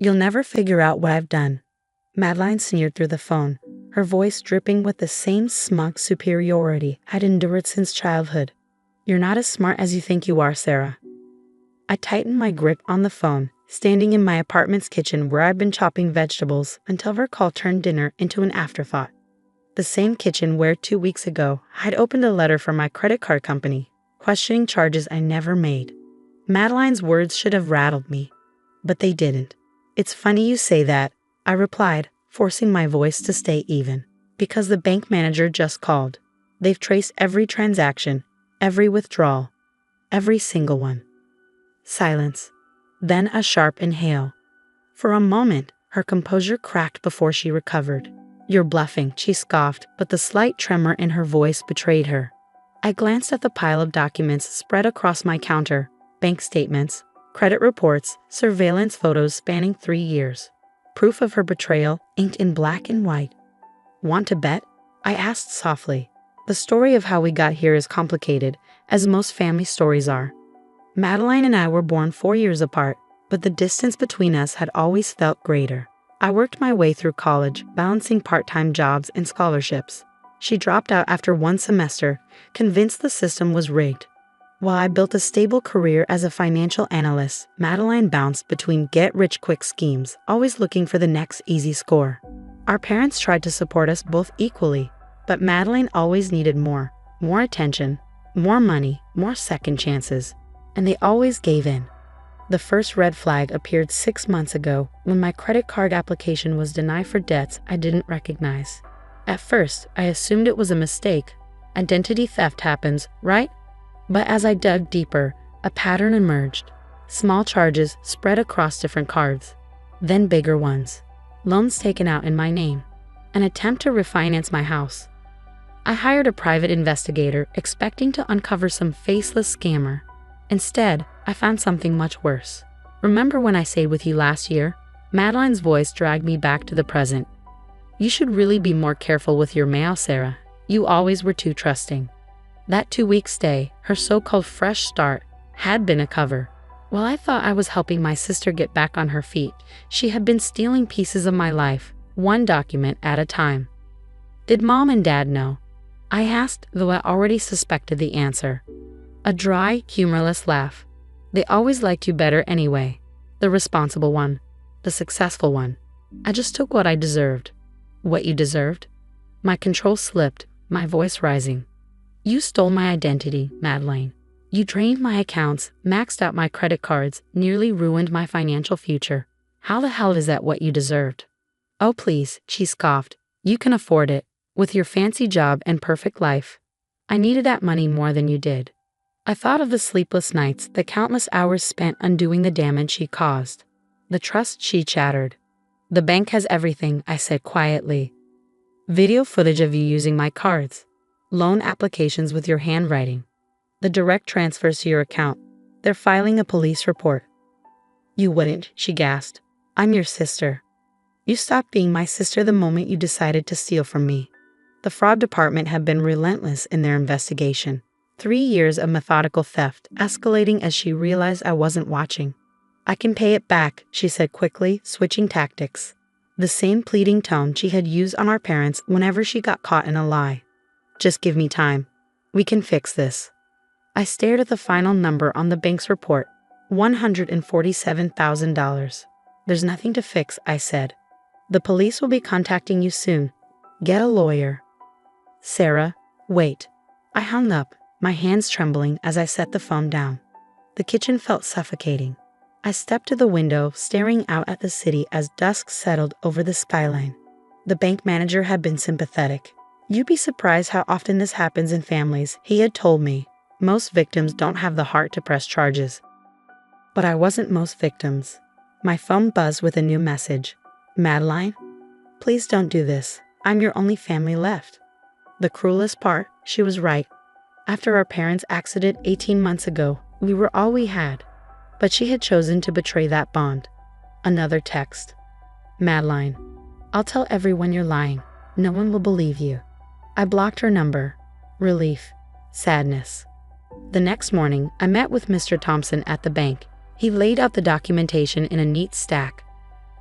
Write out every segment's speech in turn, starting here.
You'll never figure out what I've done. Madeline sneered through the phone, her voice dripping with the same smug superiority I'd endured since childhood. You're not as smart as you think you are, Sarah. I tightened my grip on the phone, standing in my apartment's kitchen where I'd been chopping vegetables until her call turned dinner into an afterthought. The same kitchen where 2 weeks ago I'd opened a letter from my credit card company, questioning charges I never made. Madeline's words should have rattled me, but they didn't. It's funny you say that, I replied, forcing my voice to stay even, because the bank manager just called. They've traced every transaction, every withdrawal, every single one. Silence. Then a sharp inhale. For a moment, her composure cracked before she recovered. You're bluffing, she scoffed, but the slight tremor in her voice betrayed her. I glanced at the pile of documents spread across my counter, bank statements, credit reports, surveillance photos spanning 3 years. Proof of her betrayal, inked in black and white. Want to bet? I asked softly. The story of how we got here is complicated, as most family stories are. Madeline and I were born 4 years apart, but the distance between us had always felt greater. I worked my way through college, balancing part-time jobs and scholarships. She dropped out after 1 semester, convinced the system was rigged. While I built a stable career as a financial analyst, Madeline bounced between get-rich-quick schemes, always looking for the next easy score. Our parents tried to support us both equally, but Madeline always needed more attention, more money, more second chances, and they always gave in. The first red flag appeared 6 months ago when my credit card application was denied for debts I didn't recognize. At first, I assumed it was a mistake. Identity theft happens, right? But as I dug deeper, a pattern emerged. Small charges spread across different cards, then bigger ones. Loans taken out in my name. An attempt to refinance my house. I hired a private investigator, expecting to uncover some faceless scammer. Instead, I found something much worse. Remember when I stayed with you last year? Madeline's voice dragged me back to the present. You should really be more careful with your mail, Sarah. You always were too trusting. That 2-week stay, her so-called fresh start, had been a cover. While I thought I was helping my sister get back on her feet, she had been stealing pieces of my life, one document at a time. Did Mom and Dad know? I asked, though I already suspected the answer. A dry, humorless laugh. They always liked you better anyway. The responsible one. The successful one. I just took what I deserved. What you deserved? My control slipped, my voice rising. You stole my identity, Madeline. You drained my accounts, maxed out my credit cards, nearly ruined my financial future. How the hell is that what you deserved? Oh please, she scoffed. You can afford it, with your fancy job and perfect life. I needed that money more than you did. I thought of the sleepless nights, the countless hours spent undoing the damage she caused. The trust she shattered. The bank has everything, I said quietly. Video footage of you using my cards. Loan applications with your handwriting. The direct transfers to your account. They're filing a police report. You wouldn't, she gasped. I'm your sister. You stopped being my sister the moment you decided to steal from me. The fraud department had been relentless in their investigation. 3 years of methodical theft, escalating as she realized I wasn't watching. I can pay it back, she said quickly, switching tactics. The same pleading tone she had used on our parents whenever she got caught in a lie. Just give me time. We can fix this. I stared at the final number on the bank's report. $147,000. There's nothing to fix, I said. The police will be contacting you soon. Get a lawyer. Sarah, wait. I hung up, my hands trembling as I set the phone down. The kitchen felt suffocating. I stepped to the window, staring out at the city as dusk settled over the skyline. The bank manager had been sympathetic. You'd be surprised how often this happens in families, he had told me. Most victims don't have the heart to press charges. But I wasn't most victims. My phone buzzed with a new message. Madeline? Please don't do this. I'm your only family left. The cruelest part, she was right. After our parents' accident 18 months ago, we were all we had. But she had chosen to betray that bond. Another text. Madeline, I'll tell everyone you're lying. No one will believe you. I blocked her number. Relief. Sadness. The next morning, I met with Mr. Thompson at the bank. He laid out the documentation in a neat stack.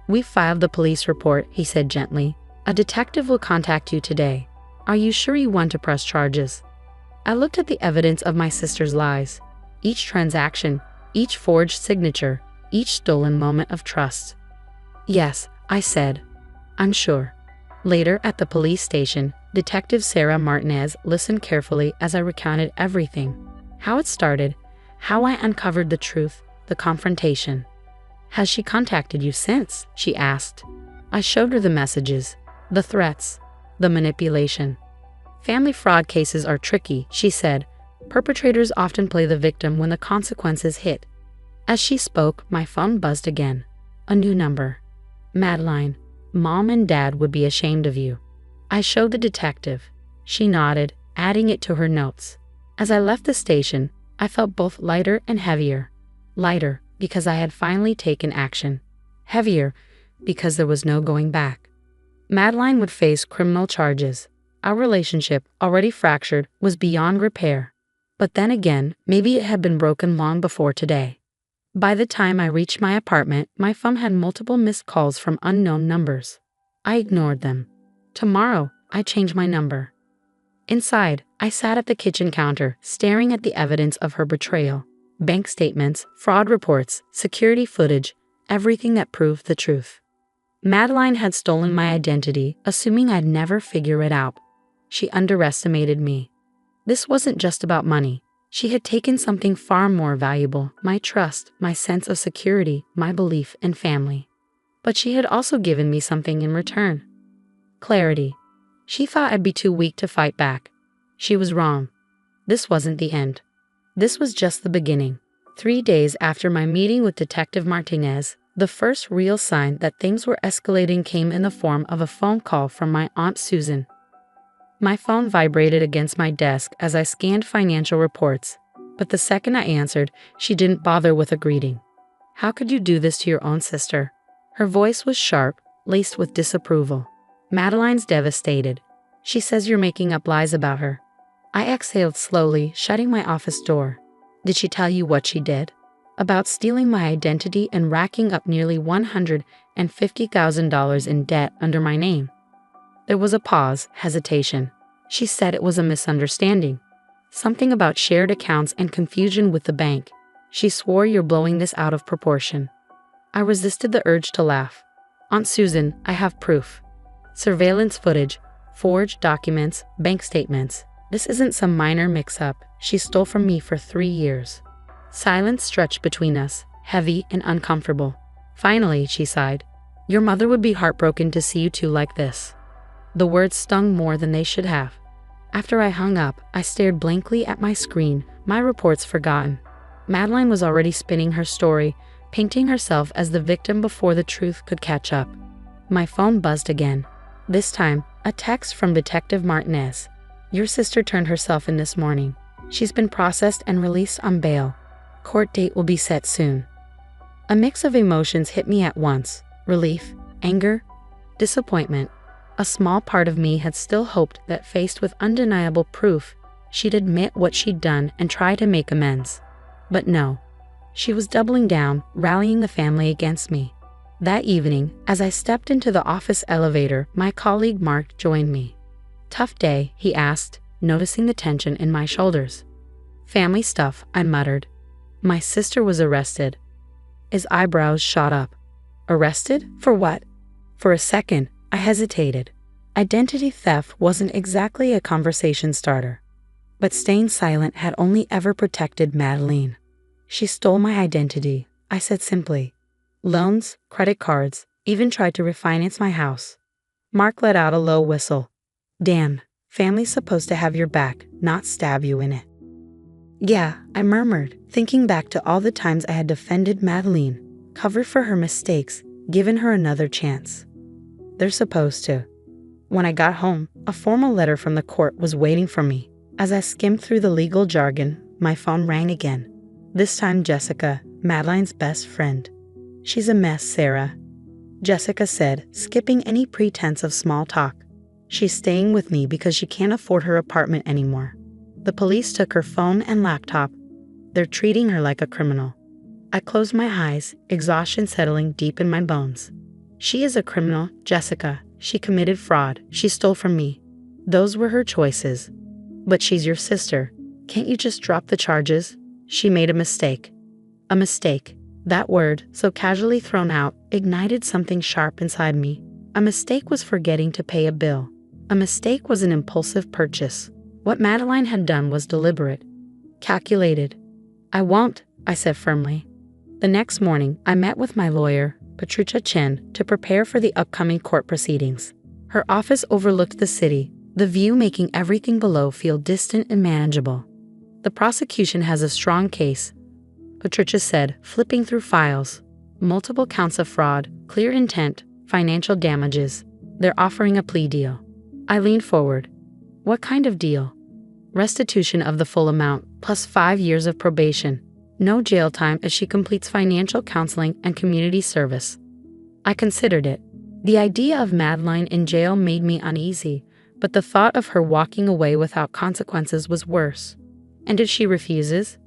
"We filed the police report," he said gently. "A detective will contact you today. Are you sure you want to press charges?" I looked at the evidence of my sister's lies. Each transaction, each forged signature, each stolen moment of trust. "Yes," I said. "I'm sure." Later, at the police station, Detective Sarah Martinez listened carefully as I recounted everything. How it started, how I uncovered the truth, the confrontation. "Has she contacted you since?" she asked. I showed her the messages, the threats, the manipulation. "Family fraud cases are tricky," she said. "Perpetrators often play the victim when the consequences hit." As she spoke, my phone buzzed again. A new number. "Madeline, Mom and Dad would be ashamed of you." I showed the detective. She nodded, adding it to her notes. As I left the station, I felt both lighter and heavier. Lighter, because I had finally taken action. Heavier, because there was no going back. Madeline would face criminal charges. Our relationship, already fractured, was beyond repair. But then again, maybe it had been broken long before today. By the time I reached my apartment, my phone had multiple missed calls from unknown numbers. I ignored them. Tomorrow, I changed my number. Inside, I sat at the kitchen counter, staring at the evidence of her betrayal. Bank statements, fraud reports, security footage, everything that proved the truth. Madeline had stolen my identity, assuming I'd never figure it out. She underestimated me. This wasn't just about money. She had taken something far more valuable, my trust, my sense of security, my belief in family. But she had also given me something in return. Clarity. She thought I'd be too weak to fight back. She was wrong. This wasn't the end. This was just the beginning. 3 days after my meeting with Detective Martinez, the first real sign that things were escalating came in the form of a phone call from my Aunt Susan. My phone vibrated against my desk as I scanned financial reports, but the second I answered, she didn't bother with a greeting. "How could you do this to your own sister?" Her voice was sharp, laced with disapproval. "Madeline's devastated. She says you're making up lies about her." I exhaled slowly, shutting my office door. "Did she tell you what she did?" "About stealing my identity and racking up nearly $150,000 in debt under my name." There was a pause, hesitation. "She said it was a misunderstanding. Something about shared accounts and confusion with the bank. She swore you're blowing this out of proportion." I resisted the urge to laugh. "Aunt Susan, I have proof. Surveillance footage, forged documents, bank statements. This isn't some minor mix-up. She stole from me for 3 years." Silence stretched between us, heavy and uncomfortable. Finally, she sighed. "Your mother would be heartbroken to see you two like this." The words stung more than they should have. After I hung up, I stared blankly at my screen, my reports forgotten. Madeline was already spinning her story, painting herself as the victim before the truth could catch up. My phone buzzed again. This time, a text from Detective Martinez. "Your sister turned herself in this morning. She's been processed and released on bail. Court date will be set soon." A mix of emotions hit me at once: relief, anger, disappointment. A small part of me had still hoped that, faced with undeniable proof, she'd admit what she'd done and try to make amends. But no. She was doubling down, rallying the family against me. That evening, as I stepped into the office elevator, my colleague Mark joined me. "Tough day?" he asked, noticing the tension in my shoulders. "Family stuff," I muttered. "My sister was arrested." His eyebrows shot up. "Arrested? For what?" For a second, I hesitated. Identity theft wasn't exactly a conversation starter. But staying silent had only ever protected Madeline. "She stole my identity," I said simply. "Loans, credit cards, even tried to refinance my house." Mark let out a low whistle. "Damn, family's supposed to have your back, not stab you in it." "Yeah," I murmured, thinking back to all the times I had defended Madeline, covered for her mistakes, given her another chance. "They're supposed to." When I got home, a formal letter from the court was waiting for me. As I skimmed through the legal jargon, my phone rang again. This time Jessica, Madeline's best friend. "She's a mess, Sarah," Jessica said, skipping any pretense of small talk. "She's staying with me because she can't afford her apartment anymore. The police took her phone and laptop. They're treating her like a criminal." I closed my eyes, exhaustion settling deep in my bones. She is a criminal, Jessica. She committed fraud. She stole from me. Those were her choices. But she's your sister. Can't you just drop the charges? She made a mistake. A mistake. That word, so casually thrown out, ignited something sharp inside me. A mistake was forgetting to pay a bill. A mistake was an impulsive purchase. What Madeline had done was deliberate, calculated. I won't, I said firmly. The next morning, I met with my lawyer, Patricia Chen, to prepare for the upcoming court proceedings. Her office overlooked the city, the view making everything below feel distant and manageable. The prosecution has a strong case, Patricia said, flipping through files. Multiple counts of fraud, clear intent, financial damages. They're offering a plea deal. I leaned forward. What kind of deal? Restitution of the full amount, plus 5 years of probation. No jail time if she completes financial counseling and community service. I considered it. The idea of Madeline in jail made me uneasy, but the thought of her walking away without consequences was worse. And if she refuses?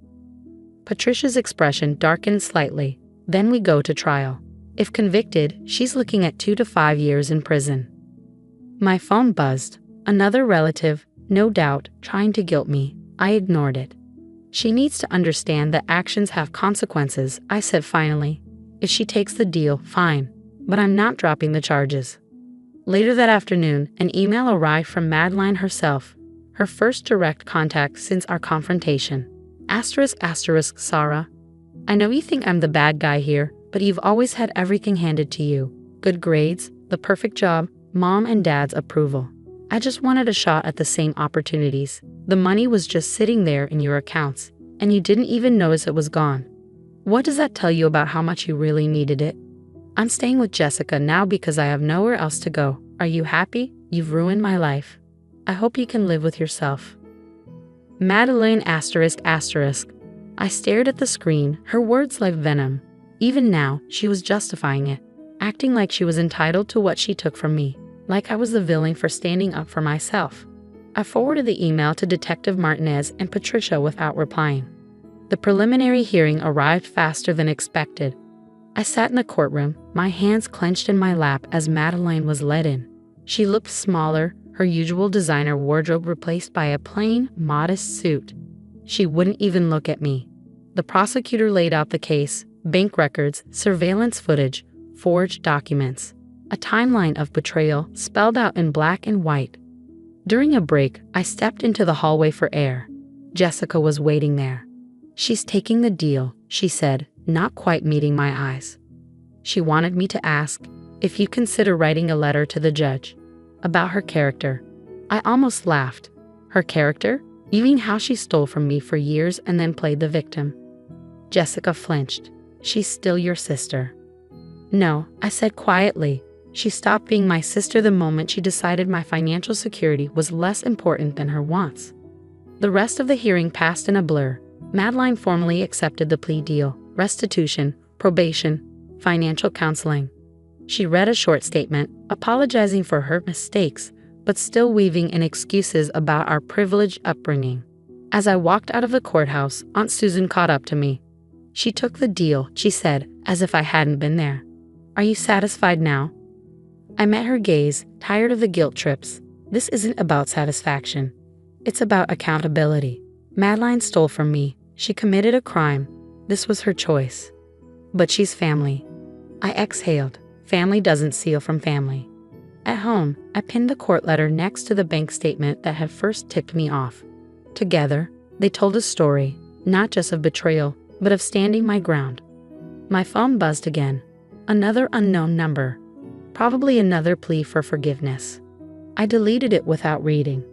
Patricia's expression darkened slightly. Then we go to trial. If convicted, she's looking at 2 to 5 years in prison. My phone buzzed. Another relative, no doubt, trying to guilt me. I ignored it. She needs to understand that actions have consequences, I said finally. If she takes the deal, fine. But I'm not dropping the charges. Later that afternoon, an email arrived from Madeline herself, her first direct contact since our confrontation. ***, Sarah. I know you think I'm the bad guy here, but you've always had everything handed to you. Good grades, the perfect job, mom and dad's approval. I just wanted a shot at the same opportunities. The money was just sitting there in your accounts, and you didn't even notice it was gone. What does that tell you about how much you really needed it? I'm staying with Jessica now because I have nowhere else to go. Are you happy? You've ruined my life. I hope you can live with yourself. Madeline ***. I stared at the screen, her words like venom. Even now, she was justifying it, acting like she was entitled to what she took from me, like I was the villain for standing up for myself. I forwarded the email to Detective Martinez and Patricia without replying. The preliminary hearing arrived faster than expected. I sat in the courtroom, my hands clenched in my lap as Madeline was led in. She looked smaller, her usual designer wardrobe replaced by a plain, modest suit. She wouldn't even look at me. The prosecutor laid out the case, bank records, surveillance footage, forged documents. A timeline of betrayal spelled out in black and white. During a break, I stepped into the hallway for air. Jessica was waiting there. She's taking the deal, she said, not quite meeting my eyes. She wanted me to ask if you consider writing a letter to the judge about her character. I almost laughed. Her character? You mean how she stole from me for years and then played the victim? Jessica flinched. She's still your sister. No, I said quietly. She stopped being my sister the moment she decided my financial security was less important than her wants. The rest of the hearing passed in a blur. Madeline formally accepted the plea deal, restitution, probation, financial counseling. She read a short statement, apologizing for her mistakes, but still weaving in excuses about our privileged upbringing. As I walked out of the courthouse, Aunt Susan caught up to me. She took the deal, she said, as if I hadn't been there. Are you satisfied now? I met her gaze, tired of the guilt trips. This isn't about satisfaction. It's about accountability. Madeline stole from me. She committed a crime. This was her choice. But she's family. I exhaled. Family doesn't steal from family. At home, I pinned the court letter next to the bank statement that had first tipped me off. Together, they told a story, not just of betrayal, but of standing my ground. My phone buzzed again. Another unknown number. Probably another plea for forgiveness. I deleted it without reading.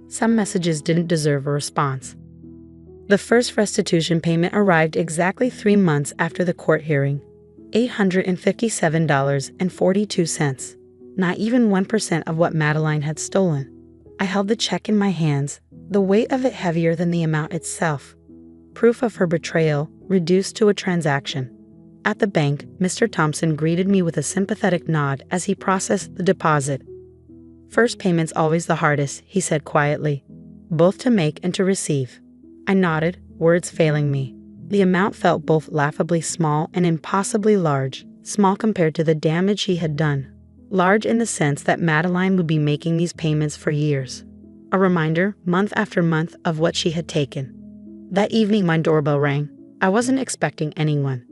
Some messages didn't deserve a response. The first restitution payment arrived exactly 3 months after the court hearing. $857.42. Not even 1% of what Madeline had stolen. I held the check in my hands, the weight of it heavier than the amount itself. Proof of her betrayal, reduced to a transaction. At the bank, Mr. Thompson greeted me with a sympathetic nod as he processed the deposit. First payment's always the hardest, he said quietly. Both to make and to receive. I nodded, words failing me. The amount felt both laughably small and impossibly large. small compared to the damage she had done, large in the sense that Madeline would be making these payments for years. A reminder, month after month, of what she had taken. That evening my doorbell rang. I wasn't expecting anyone.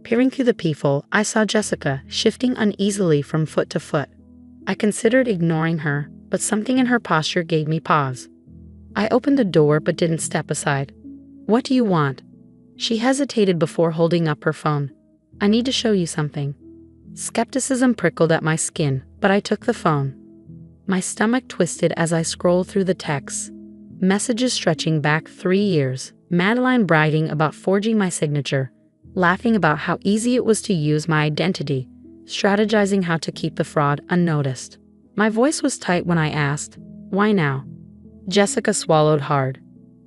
Peering through the peephole, I saw Jessica shifting uneasily from foot to foot. I considered ignoring her, but something in her posture gave me pause. I opened the door but didn't step aside. "What do you want?" She hesitated before holding up her phone. "I need to show you something." Skepticism prickled at my skin, but I took the phone. My stomach twisted as I scrolled through the texts. Messages stretching back 3 years, Madeline bragging about forging my signature, laughing about how easy it was to use my identity, strategizing how to keep the fraud unnoticed. My voice was tight when I asked, "Why now?" Jessica swallowed hard.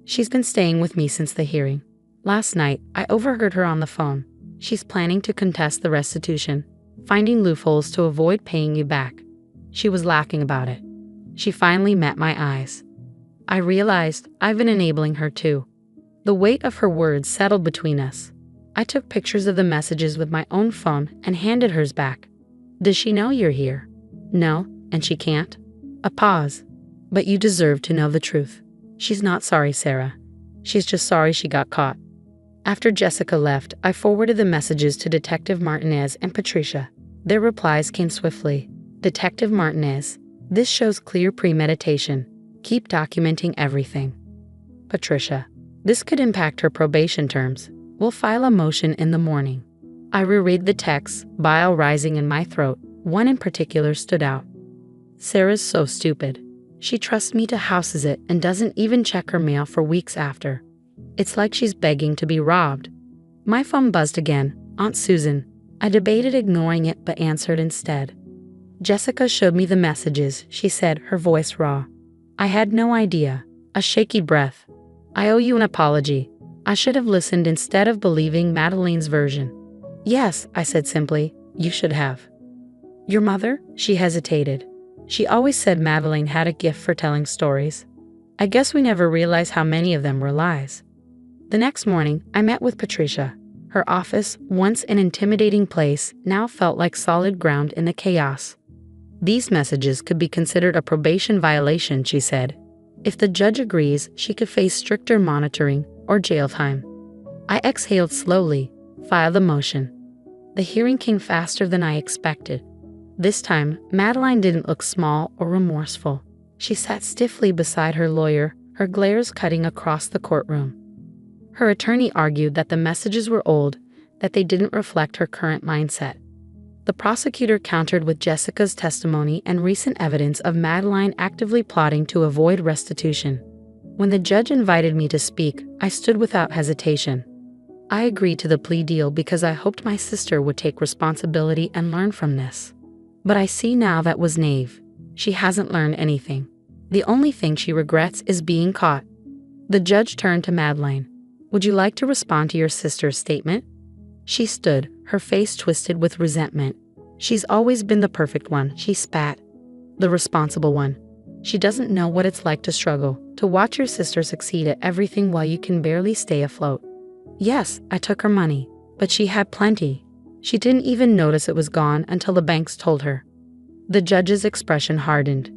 "She's been staying with me since the hearing. Last night, I overheard her on the phone. She's planning to contest the restitution, finding loopholes to avoid paying you back." She was laughing about it. She finally met my eyes. I realized I've been enabling her too. The weight of her words settled between us. I took pictures of the messages with my own phone and handed hers back. "Does she know you're here?" "No, and she can't." A pause. "But you deserve to know the truth." "She's not sorry, Sarah. She's just sorry she got caught." After Jessica left, I forwarded the messages to Detective Martinez and Patricia. Their replies came swiftly. "Detective Martinez, this shows clear premeditation. Keep documenting everything." Patricia, "This could impact her probation terms. We'll file a motion in the morning." I reread the text, bile rising in my throat. One in particular stood out. "Sarah's so stupid. She trusts me to houses it and doesn't even check her mail for weeks after. It's like she's begging to be robbed." My phone buzzed again. Aunt Susan. I debated ignoring it but answered instead. "Jessica showed me the messages," she said, her voice raw. "I had no idea." A shaky breath. "I owe you an apology. I should have listened instead of believing Madeline's version." "Yes," I said simply. "You should have." "Your mother?" She hesitated. "She always said Madeline had a gift for telling stories. I guess we never realized how many of them were lies." The next morning, I met with Patricia. Her office, once an intimidating place, now felt like solid ground in the chaos. "These messages could be considered a probation violation," she said. "If the judge agrees, she could face stricter monitoring or jail time." I exhaled slowly, filed the motion. The hearing came faster than I expected. This time, Madeline didn't look small or remorseful. She sat stiffly beside her lawyer, her glares cutting across the courtroom. Her attorney argued that the messages were old, that they didn't reflect her current mindset. The prosecutor countered with Jessica's testimony and recent evidence of Madeline actively plotting to avoid restitution. When the judge invited me to speak, I stood without hesitation. I agreed to the plea deal because I hoped my sister would take responsibility and learn from this. But I see now that was naive. She hasn't learned anything. The only thing she regrets is being caught. The judge turned to Madeline. "Would you like to respond to your sister's statement?" She stood, her face twisted with resentment. "She's always been the perfect one," she spat. "The responsible one. She doesn't know what it's like to struggle, to watch your sister succeed at everything while you can barely stay afloat." "Yes, I took her money, but she had plenty. She didn't even notice it was gone until the banks told her." The judge's expression hardened.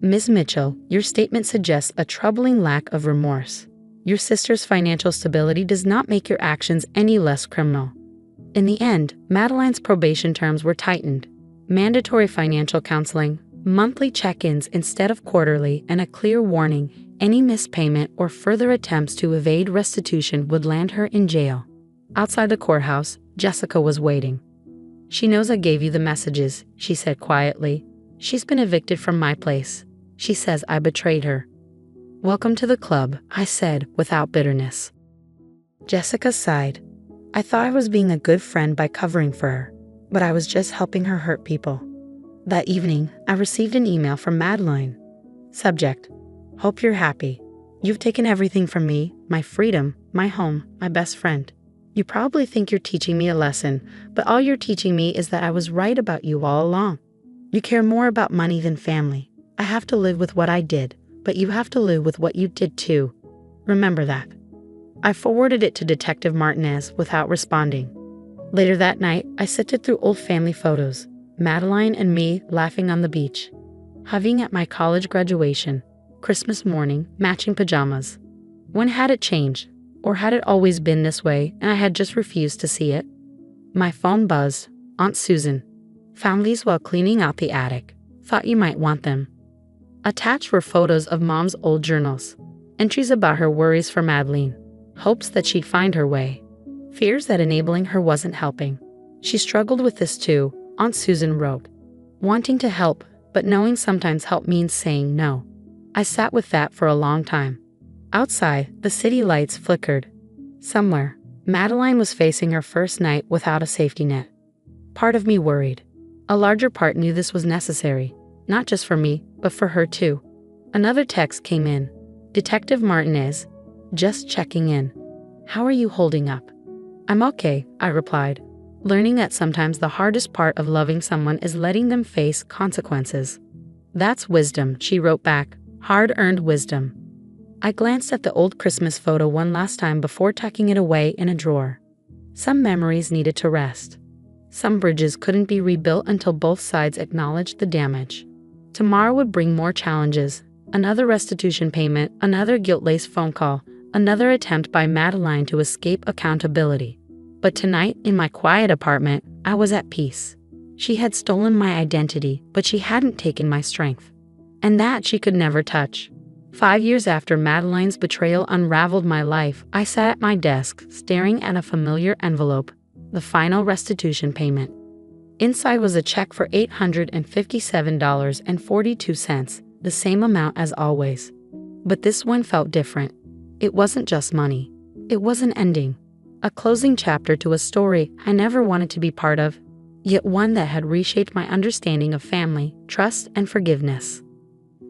"Ms. Mitchell, your statement suggests a troubling lack of remorse. Your sister's financial stability does not make your actions any less criminal." In the end, Madeline's probation terms were tightened. Mandatory financial counseling, monthly check-ins instead of quarterly, and a clear warning: any missed payment or further attempts to evade restitution would land her in jail. Outside the courthouse, Jessica was waiting. "She knows I gave you the messages," she said quietly. "She's been evicted from my place. She says I betrayed her." "Welcome to the club," I said without bitterness. Jessica sighed. "I thought I was being a good friend by covering for her, but I was just helping her hurt people." That evening, I received an email from Madeline. Subject: "Hope you're happy. You've taken everything from me, my freedom, my home, my best friend. You probably think you're teaching me a lesson, but all you're teaching me is that I was right about you all along. You care more about money than family. I have to live with what I did, but you have to live with what you did too. Remember that." I forwarded it to Detective Martinez without responding. Later that night, I sifted through old family photos, Madeline and me laughing on the beach, hugging at my college graduation, Christmas morning, matching pajamas. When had it changed? Or had it always been this way and I had just refused to see it? My phone buzzed. Aunt Susan. Found these while cleaning out the attic. Thought you might want them. Attached were photos of Mom's old journals. Entries about her worries for Madeline. Hopes that she'd find her way. Fears that enabling her wasn't helping. She struggled with this too, Aunt Susan wrote. Wanting to help, but knowing sometimes help means saying no. I sat with that for a long time. Outside, the city lights flickered. Somewhere, Madeline was facing her first night without a safety net. Part of me worried. A larger part knew this was necessary, not just for me, but for her too. Another text came in. Detective Martinez, just checking in. How are you holding up? I'm okay, I replied, learning that sometimes the hardest part of loving someone is letting them face consequences. That's wisdom, she wrote back, hard-earned wisdom. I glanced at the old Christmas photo one last time before tucking it away in a drawer. Some memories needed to rest. Some bridges couldn't be rebuilt until both sides acknowledged the damage. Tomorrow would bring more challenges, another restitution payment, another guilt-laced phone call, another attempt by Madeline to escape accountability. But tonight, in my quiet apartment, I was at peace. She had stolen my identity, but she hadn't taken my strength. And that she could never touch. 5 years after Madeline's betrayal unraveled my life, I sat at my desk, staring at a familiar envelope, the final restitution payment. Inside was a check for $857.42, the same amount as always. But this one felt different. It wasn't just money. It was an ending. A closing chapter to a story I never wanted to be part of, yet one that had reshaped my understanding of family, trust, and forgiveness.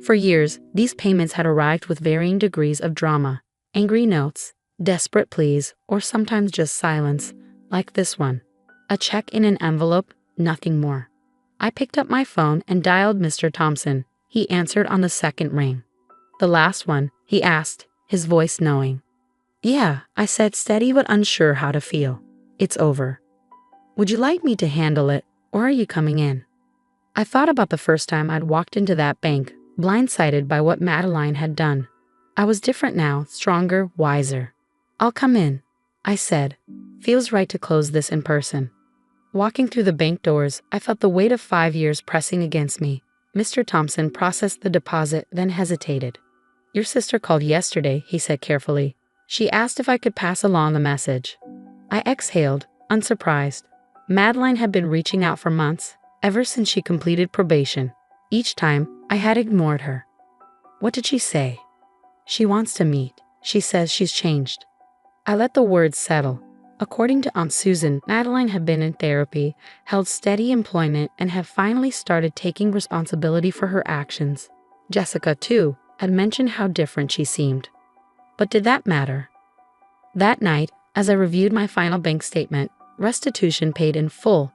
For years, these payments had arrived with varying degrees of drama, angry notes, desperate pleas, or sometimes just silence, like this one. A check in an envelope, nothing more. I picked up my phone and dialed Mr. Thompson. He answered on the second ring. The last one, he asked, his voice knowing. Yeah, I said, steady but unsure how to feel. It's over. Would you like me to handle it, or are you coming in? I thought about the first time I'd walked into that bank, blindsided by what Madeline had done. I was different now, stronger, wiser. I'll come in, I said. Feels right to close this in person. Walking through the bank doors, I felt the weight of 5 years pressing against me. Mr. Thompson processed the deposit, then hesitated. Your sister called yesterday, he said carefully. She asked if I could pass along the message. I exhaled, unsurprised. Madeline had been reaching out for months, ever since she completed probation. Each time, I had ignored her. What did she say? She wants to meet. She says she's changed. I let the words settle. According to Aunt Susan, Madeline had been in therapy, held steady employment, and had finally started taking responsibility for her actions. Jessica, too, had mentioned how different she seemed. But did that matter? That night, as I reviewed my final bank statement, restitution paid in full,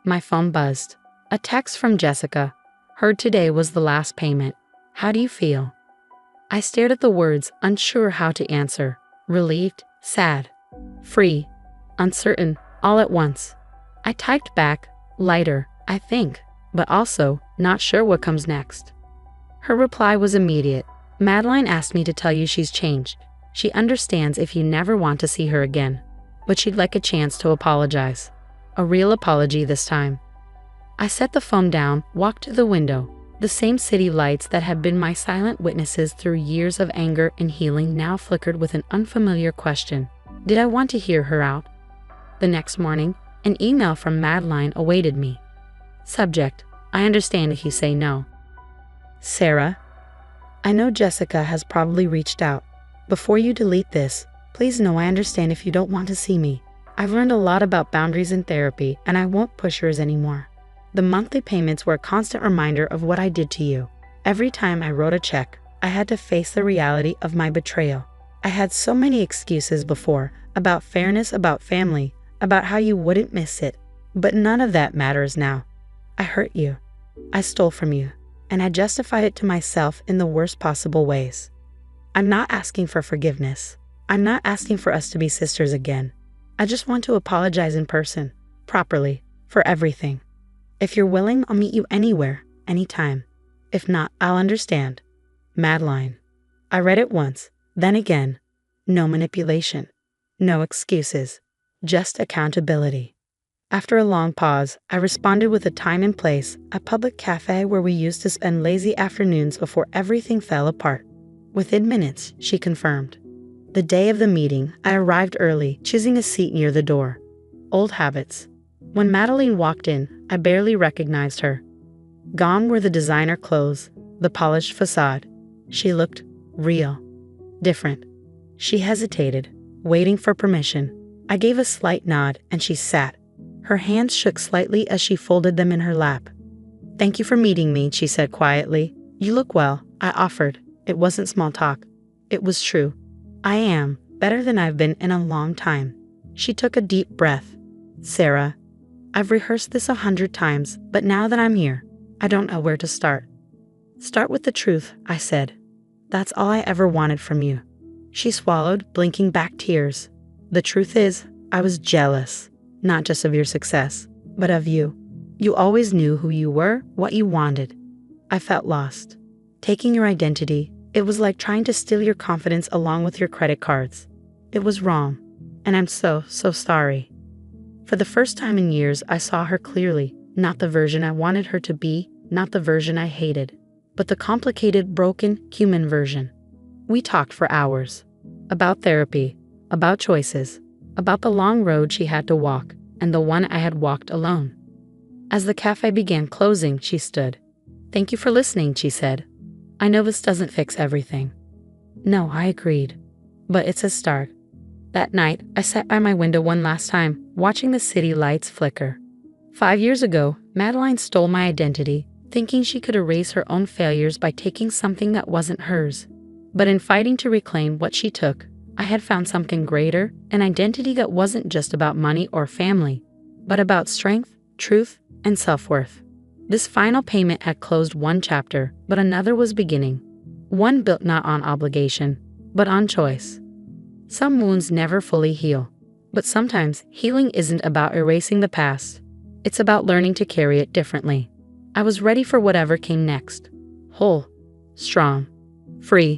my phone buzzed. A text from Jessica. Heard today was the last payment. How do you feel? I stared at the words, unsure how to answer. Relieved, sad, free, uncertain, all at once. I typed back, lighter, I think, but also not sure what comes next. Her reply was immediate. Madeline asked me to tell you she's changed. She understands if you never want to see her again, but she'd like a chance to apologize. A real apology this time. I set the phone down, walked to the window. The same city lights that had been my silent witnesses through years of anger and healing now flickered with an unfamiliar question. Did I want to hear her out? The next morning, an email from Madeline awaited me. Subject: I understand if you say no. Sarah, I know Jessica has probably reached out. Before you delete this, please know I understand if you don't want to see me. I've learned a lot about boundaries in therapy, and I won't push yours anymore. The monthly payments were a constant reminder of what I did to you. Every time I wrote a check, I had to face the reality of my betrayal. I had so many excuses before, about fairness, about family, about how you wouldn't miss it. But none of that matters now. I hurt you. I stole from you. And I justified it to myself in the worst possible ways. I'm not asking for forgiveness. I'm not asking for us to be sisters again. I just want to apologize in person. properly, for everything. If you're willing, I'll meet you anywhere, anytime. If not, I'll understand. Madeline. I read it once, then again. No manipulation. No excuses. Just accountability. After a long pause, I responded with a time and place, a public cafe where we used to spend lazy afternoons before everything fell apart. Within minutes, she confirmed. The day of the meeting, I arrived early, choosing a seat near the door. Old habits. When Madeline walked in, I barely recognized her. Gone were the designer clothes, the polished facade. She looked real. Different. She hesitated, waiting for permission. I gave a slight nod, and she sat. Her hands shook slightly as she folded them in her lap. "Thank you for meeting me," she said quietly. "You look well," I offered. It wasn't small talk. It was true. "I am, better than I've been in a long time." She took a deep breath. "Sarah, I've rehearsed this 100 times, but now that I'm here, I don't know where to start." "Start with the truth," I said. "That's all I ever wanted from you." She swallowed, blinking back tears. "The truth is, I was jealous. Not just of your success, but of you. You always knew who you were, what you wanted. I felt lost. Taking your identity, it was like trying to steal your confidence along with your credit cards. It was wrong, and I'm so sorry." For the first time in years, I saw her clearly, not the version I wanted her to be, not the version I hated, but the complicated, broken, human version. We talked for hours. About therapy, about choices, about the long road she had to walk, and the one I had walked alone. As the cafe began closing, she stood. "Thank you for listening," she said. "I know this doesn't fix everything." No, I agreed. But it's a start. That night, I sat by my window one last time, watching the city lights flicker. 5 years ago, Madeline stole my identity, thinking she could erase her own failures by taking something that wasn't hers. But in fighting to reclaim what she took, I had found something greater, an identity that wasn't just about money or family, but about strength, truth, and self-worth. This final payment had closed one chapter, but another was beginning. One built not on obligation, but on choice. Some wounds never fully heal, but sometimes healing isn't about erasing the past. It's about learning to carry it differently. I was ready for whatever came next. Whole, strong, free.